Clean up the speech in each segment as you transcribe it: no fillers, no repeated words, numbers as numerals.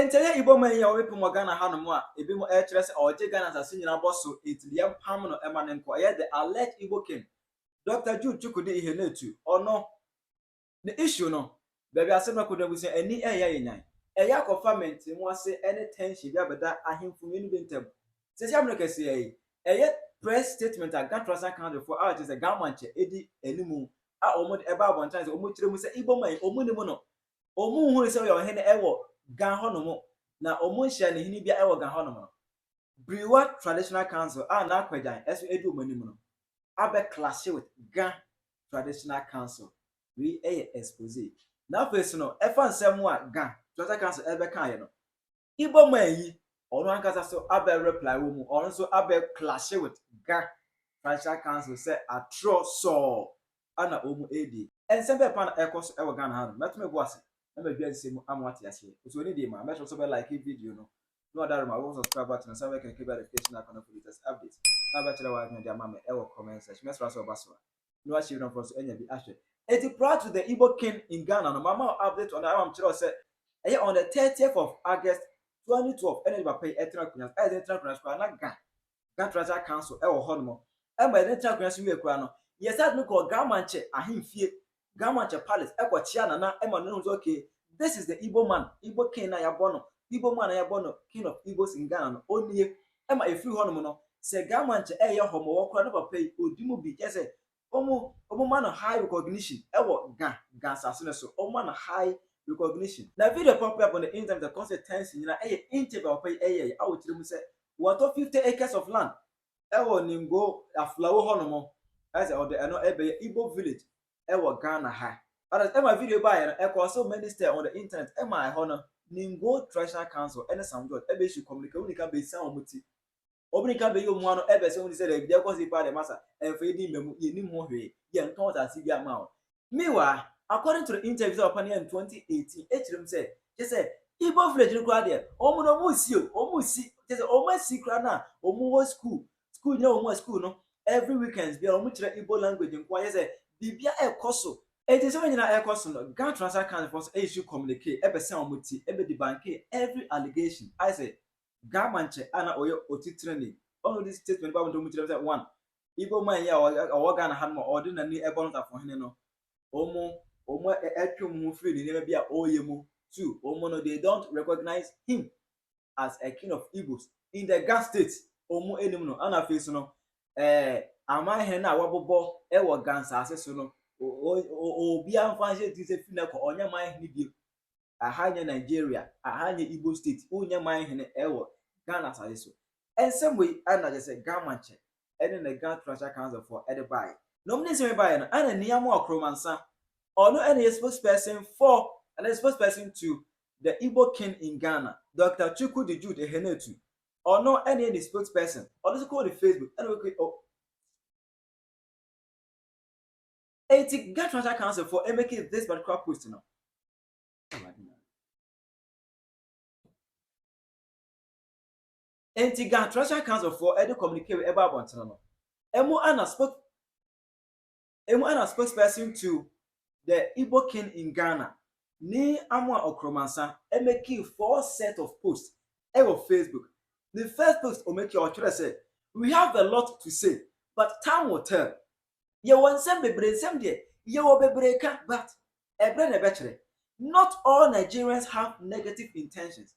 Enteye Igbo man ya we pimo Ghana hanom a ebi mo e kire se oje Ghana za nyina boso etiliam pam no ema nko ye the alleged Igbo King Dr. Jude Chukwudi ihe netu ono the issue no baby asem na kodo busi ani eya yenyan eya government mu ase any tension bi abeda ahemfu ni bi ntem se sia mno kese eyi eye press statement a Ghana Trust Account for out is a Ga Mantse edi enimu a omo eba abontan se omo kire mu se Igbo man omo ni mu no omo hu se yo hene ewo Ga honomo na omo hia ne hini bia ewo Ga honomo Briwa Traditional Council na akwajan eso edu omanim no abe clash with Ga Traditional Council we exposé na face no efa nsem a Ga Traditional Council ebe kan ye no Igbo man yi ono ankasa so abe reply wo mu ono so abe clash with Ga Traditional Council say atro so ana omu edi ensem be pan ekos ewo Ghana ha no metome boase na me bia nsem amwate ase so ni dey ma metro so be like video no other ma wo subscribe button so we can keep verification account for latest updates na ba chere wa me dey ma ewo comment section mesra so baso no a share for so enya bi ahwe it brought to the Igbo King in Ghana no mama update on am chere say on the 30th of August 2012 energy ba pay etra kunya etra kunya kwa na Ga Traditional Council ewo ho no e ba etra kunya so we kura no yes that no ko Ga Mantse ahemfie Ga Mantse Palace ekwochia na e ma no so okay this is the Igbo man Igbo King na ya bono Igbo man na ya bono King of Igbos in Ghana no onye e ma efiri ho no no se Ga Mantse ye homo wo kura no papa odimu bi kese omo man high recognition ewo Ga sasune so omo man high recognition na video pop up on the internet the consequence nyina interview papa awotire mu se what 50 acres of land ewo ningo aflawo ho no mo as or the ebe Igbo village ewo Ghana ha but as my video by no so many stay on the internet my honor ningo Traditional Council any some god ebe should communicate we can be sound muti obini kan be yo mu ano ebe se we say the because the part the master and for di memu ye nim ho hwe ye nton ta si bia ma mewa according to the interview of Penyah in 2018 echirim say Igbo village no kra there omo no mu si say omo si kra na omo wo school na omo school no every weekends bia omo kire Igbo language nko ye say bibia ekoso it say nyina ekoso no Ga Traditional Council for issue communicate ebe se omo ti ebe di bank every allegation I say Ga Mantse ana oyo otitreni on this statement ba ndo mu kire say one Igbo man ya o Ghana han mo ordinary ebe no for hene no omo etwum mu free ni bia oyemu two omo no they don't recognize him as a king of Igbos in the Ga state omo enim no ana face no ama he na wabobo ewo Gansa aseso no obi anfanse ti se fina ko onye man he bi ahanye Nigeria ahanye Igbo state onye man he ewo Ghana aseso ensem we ana je se Ga Mantse ene na Ga Traditional Council for edify no mni se me buy no ana niamo akromansa ono any spokesperson for and a spokesperson to the Igbo King in Ghana Dr. Chukwudi Jude Ehenetu ono any spokesperson also call the Facebook and we Ga Traditional Council for making this particular post now. Ga Traditional Council for communicate with about no. Emu ana spokesperson to the Igbo King in Ghana ni amwa okromansa making 4 set of posts on Facebook. The first post will make your children say we have a lot to say but time will tell. Ye wansem bebre nsem de ye wo bebre ka but ebre na bechere not all Nigerians have negative intentions.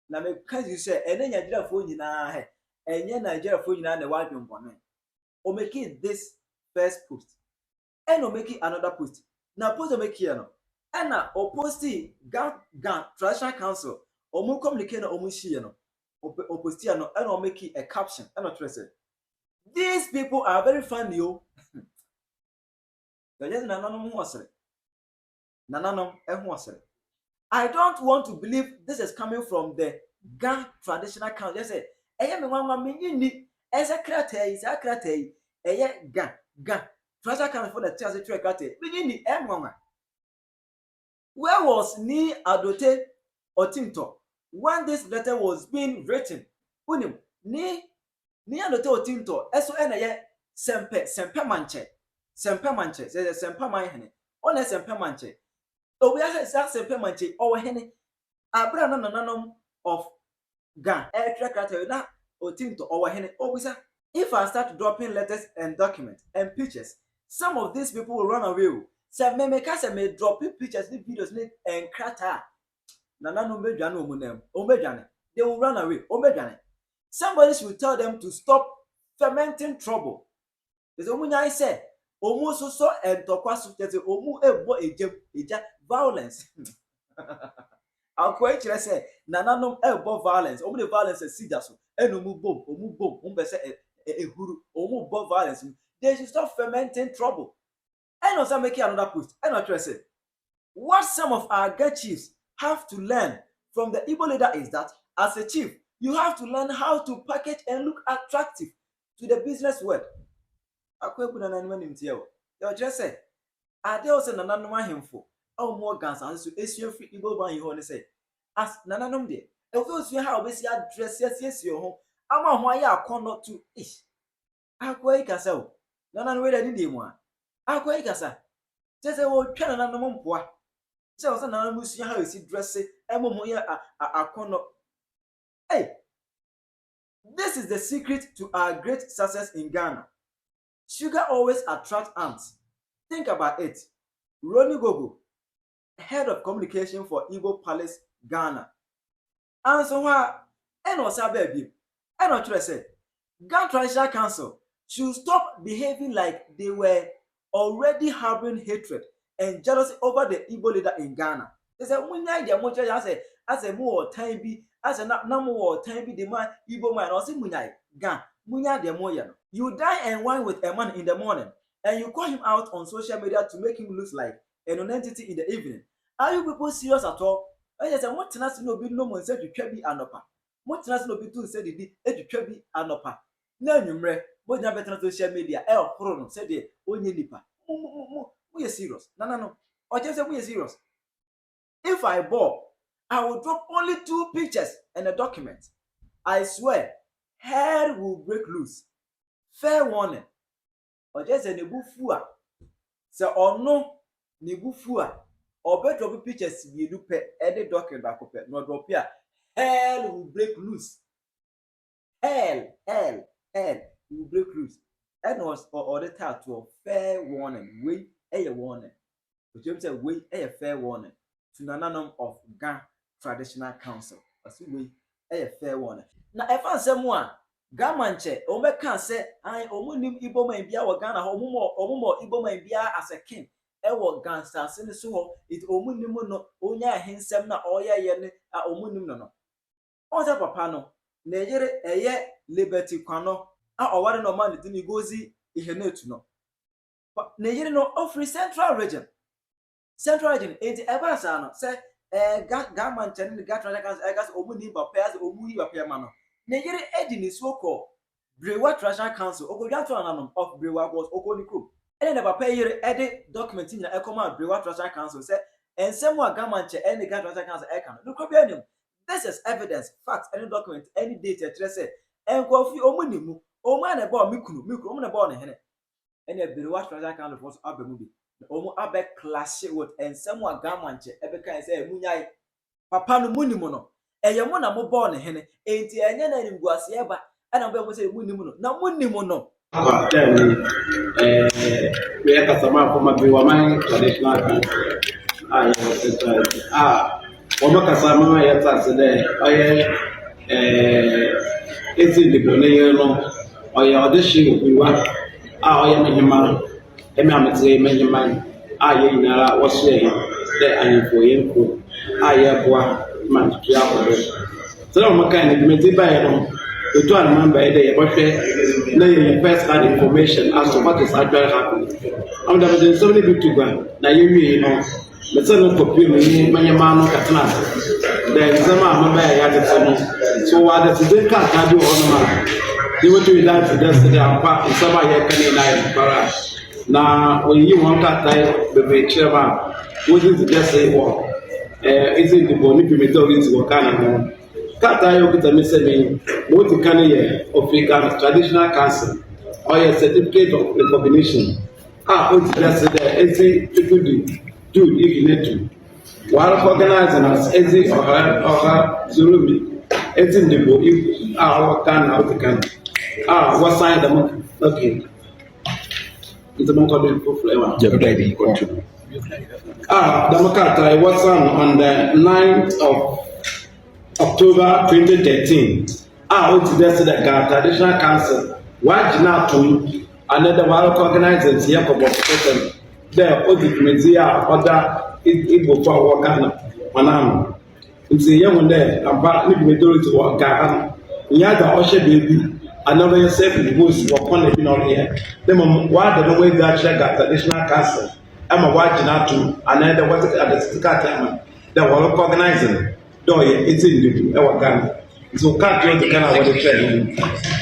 Na me can you say ene Nigeria fo nyina he enye Nigeria fo nyina na wadwon bone o make this first post and o make another post na post o make here no na o posti Ga Traditional Council o mu communicate na o mu share no o post here no and o make a caption and o say these people are very funny o I don't want to believe this is coming from the Ga Traditional Council. They say, me wan me ni secretary Ga Traditional Council for the church secretary. Me ni where was ni Adote Otinto when this letter was being written? Unim ni Adote Otinto eso sempe manche say sempe man hene on sempe manche obi asa sempe manche o hene abra no of Ga na otim to our hene obisa. If I start dropping letters and documents and pictures, some of these people will run away. Say me make us me dropping pictures, videos, and crata. Nana no medwane omunem. Omedwane. They will run away. Omedwane. Somebody should tell them to stop fermenting trouble. Because omunya say omu so and tokwa so tete omu ebo eja violence. Akwa kire say nananom ebo violence. Omu the violence sija so enomu bom, omu bom, umbe say ehuru, omu bo violence. They should stop fermenting trouble. I know some making another post. I know say what some of our Ga chiefs have to learn from the Igbo leader is that as a chief, you have to learn how to package and look attractive to the business world. Akwebu na nanima nimtiyo. Yo just say, ade ose nananuma himfo. Aw mo gansa nso esue fi Igbo ban ho ne say, as nananom de. E fi osue ha obesi address yes ho. Ama ho aye akono to ish. Akwa ikasa o. Nanan we de mu a. Akwa ikasa. Tese wo twa nananom mpoa. Se o se nananom sue ha esi dress emomo ye akono. Hey, this is the secret to our great success in Ghana. Sugar always attracts ants. Think about it. Ronnie Gogo, head of communication for Igbo Palace, Ghana. And so, and what's up, baby? And what I said, Ghana Traditional Council should stop behaving like they were already harboring hatred and jealousy over the Igbo leader in Ghana. They said, when I get much, as a more time be, as a number more time be the man, Igbo man, or say, Munai, Gan, Munya de Moyan. You dine and wine with a man in the morning, and you call him out on social media to make him look like an entity in the evening. Are you people serious at all? I said, what tenacity no be no one said you can be anopa. What tenacity no be two said you can be anopa. No, you mre, but never on social media. El Chrono said the only nipa. We are serious. No. Or just say we are serious. If I bore, I will drop only 2 pictures and a document. I swear, hell will break loose. Fair warning. Or just a nebufua. So or no nebufua. Or better drop pictures you look at any document back up. No drop here. Hell will break loose. Hell will break loose. And was or the title fair warning. Wait a warning. But James said wait a fair warning. To none of Ga Traditional Council. As we a fair warning. Now if I say more Ga Mantse omeka say I omunim Igbo man bia wo Ghana ho omumo Igbo man bia as a king e wo Gansa se ne so ho it omunim no onya ahensem na oyeye ne a omunim no onse papa no na yere eye liberty kwano a oware no man di gozi ihe na etu no na yere no ofri central region enti eba sa no say Ga Mantse ne Ga Traditional Council gas omunim papa as omuhi papa ma no na yere edi ni so Briwa Traditional Council ogodwato ananom of Briwa was okonikro ene na papa yere edi document na ekoma Briwa Traditional Council say ensem wa Ga Mantse ene Ga Traditional Council eka no ko bia nim. This is evidence, facts, any document, any data say enkofi omunimu omu na ba mikunu omu na ba na hene ene Briwa Traditional Council was abemu bi omu abe clash with ensem wa Ga Mantse ebeka say emunyai papa no munimu no eye mo na mo bo ne hene enti enye na nimguase eba ana mo be mo say munimu no na munimu no we are customer from Briwa Traditional Council. Wama customer ya tax there. Ezi the bonnet no. Audition Briwa. Oya mehima. Emi amete mehima. Ye inara washe there and for yenko. Ye boa man to ya. So no kind of meti by no. The two remember there but na first hand information as to what is actually happening. I'm there so many people to go. Na you know. Let's not copy me, my man, then some are my so what is the cat I do on man? They were doing that to yesterday and part in some can para. Now, when you want that time, the very chairman, what is just say, well, isn't the bony primitive to Wakana? Cat I look at the missing what you can hear of a traditional council or a certificate of recognition. What yesterday, is it do if you need to. While organizing as easy or Zurumi, eti ndebo Ghana African what sign them okay it's a monk for flavor Democrat was on the 9th of October 2013 what that's the traditional council why not to another one organizers here for person there what the committee other Igbo for Ghana manam nti yɛn dɛ aba ne majority wɔ Ghana nya da ɔhyɛ beebi another yourself in the most wɔ kɔn bi na ɔyɛ dem wa da no wey da kyerɛ ga traditional council ama wa gyina to another what the certificate ama da wɔ organizing dɛ ɔyɛ eti ndibu ɛwɔ Ghana so card yɛ de Ghana wɔ de twɛ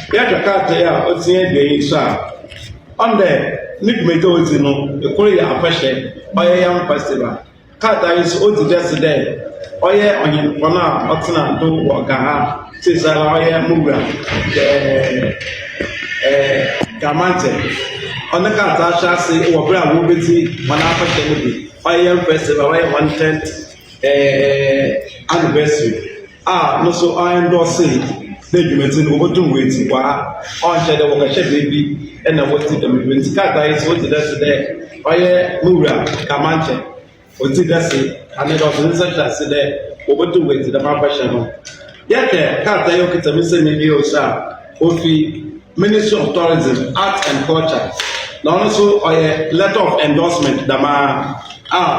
yɛ twa card yɛ a ɔtie de yi so a on the ne majority no ekoro yɛ afɛhyɛ ɔyɛ yam festival card ayi so o ti dɛ se dɛ oye onye kona otuna do Ghana sisara oye mugura Ga Mantse ona ka ta sha se wo bra wo beti mana afashe no bi oye festival oye 110th anniversary no so I endorse the jumeti no bodun weti kwa on che de wo ka she bebi e na woti dem weti ka ta is woti da se de oye mugura Ga Mantse oti da se and it was such as over 2 weeks the professional. Yet, Kata Yokita Mr. Miliosa, Ofi, Ministry of Tourism, Arts and Culture. Now, also, a letter of endorsement, Dama,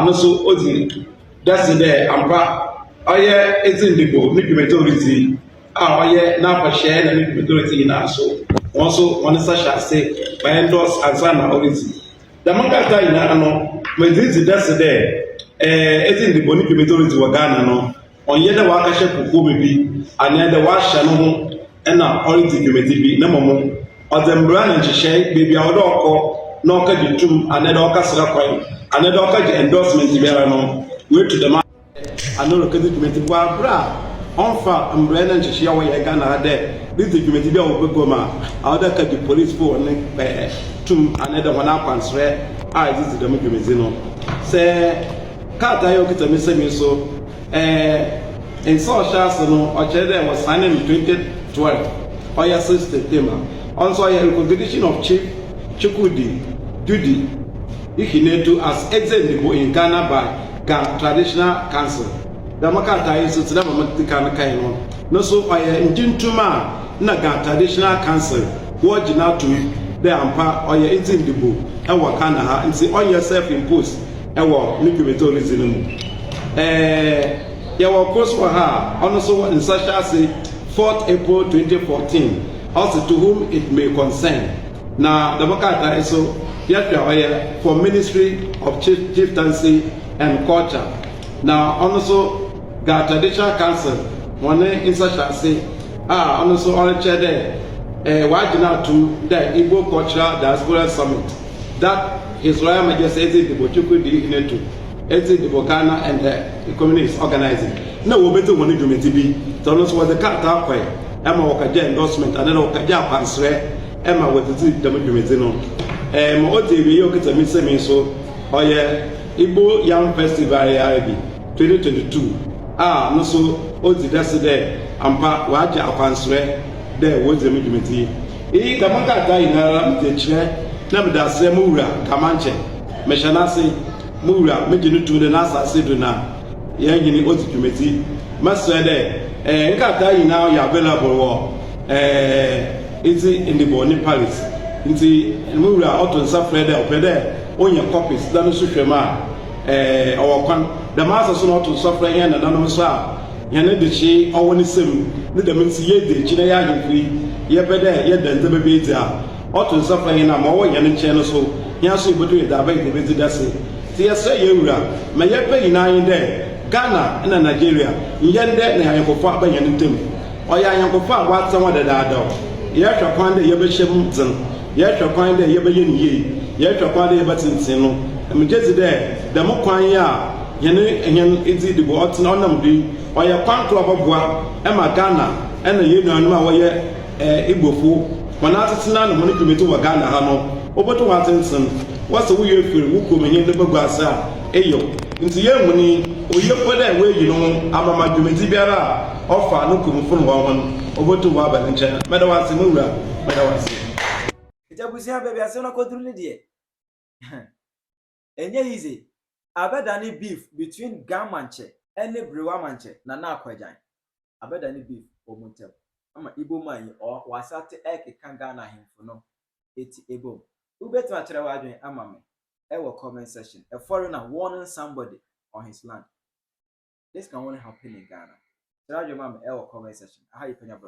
no so Odi, that's the day, Ampa, it's in the book, Nicky Majority, now for share and Nicky Majority in also. Also, one such as say, by endorse and sign authority. The Mangata in Ano, when this is that's the day. Eti ndi boni majority wa Ghana no onye da wa ka hye kokko bi anya da wa hye no ho na ority committee bi na momo ozembra na nhyehyɛ bebi a odo okɔ na oka ditum anya da oka sra kwan anya da oka endorsement biara no we to the man anoro committee committee wa bra onfa mbra na nhyehyɛ wa ye Ghana de this committee bi a wo go ma oda ka di police for ne tum anya da wana kwansre this is the committee no say Kata Yokita Mr. So, in social no, or Cheddar was signed in 2012, or your sister Tema. Also, a recognition of Chief Chukudi, Judy, Ikinetu as executive in Ghana by Ga Traditional Council. The Makata is to never Makana Kaino. No, so I engine Tuma, Naga Traditional Council, watching out to the Ampa or your engine the book, and Wakana, and see on yourself imposed. Ewo Nicky Majority no yawo course for her also in such as 4th April 2014 also to whom it may concern now the Makata is so yet for Ministry of Chieftaincy and Culture now also Ga Traditional Council one in such as also on chair there wajina to the Igbo Cultural Diaspora Summit that His Royal Majesty the Bochuku di Inetu, the Bocana and the communities organizing. No, we better want to do it. So, was the cat up Emma Wakaja endorsement and then Wakaja Pansre, Emma with the Domino. What the Yokita Missing so, or Igbo Young Festival 2022. No, so, the yesterday, Ampa Waja Pansre, there was the Mujimiti. The Maka in the chair. Na me da se mura Ga Mantse mehana se mura me ginu tu de na asase do na ye ngini oti committee maso de nkata yi na ya available wo iti in the Boni Palace nti mura auto safre de opede onye copies da no so hwema awokwan da maso so auto safre yan na no so a yan de chi owoni sem ne da menti ye de chi na ya hwefri ye pede ye da nzebe be ti a Otu suffer in a more young channel so, Yasu between the Abay the Visidasi. Tiasa Yura, may you pay in 9 day, Ghana and Nigeria, Yende and Yankofa by Yanim. Or Yankofa, what someone that I do. Yet shall find the Yabashim, yet shall find the Yabayin ye, yet shall find the Yabatin Sino. And just there, the Mokwanya, Yan Izzy the Boats on them, or your Pan Club of Bois, Emma Ghana, and the Union Mawaya Igbo. Manatana no money committee wa Ghana ha no oboto Watson what's the way you feel who come in the bagasa eyo nti ye muni oye poda we yi no amama dwumenti biara ofa no kumfo no ho obotu wa ba nche meda wase mawura meda wase Ejabusia baby ase na kodru ni de enye easy abedani beef between Ga Mantse and Briwa Chief na akwajan abedani beef omuntem ama Igbo man o wasate ekeka Ghana himfo no eti ebo ubetu akere wadwen ama me ewo comment section a foreigner warning somebody on his land. This can only happen in Ghana. Tell your mom ewo comment section how you Penyah.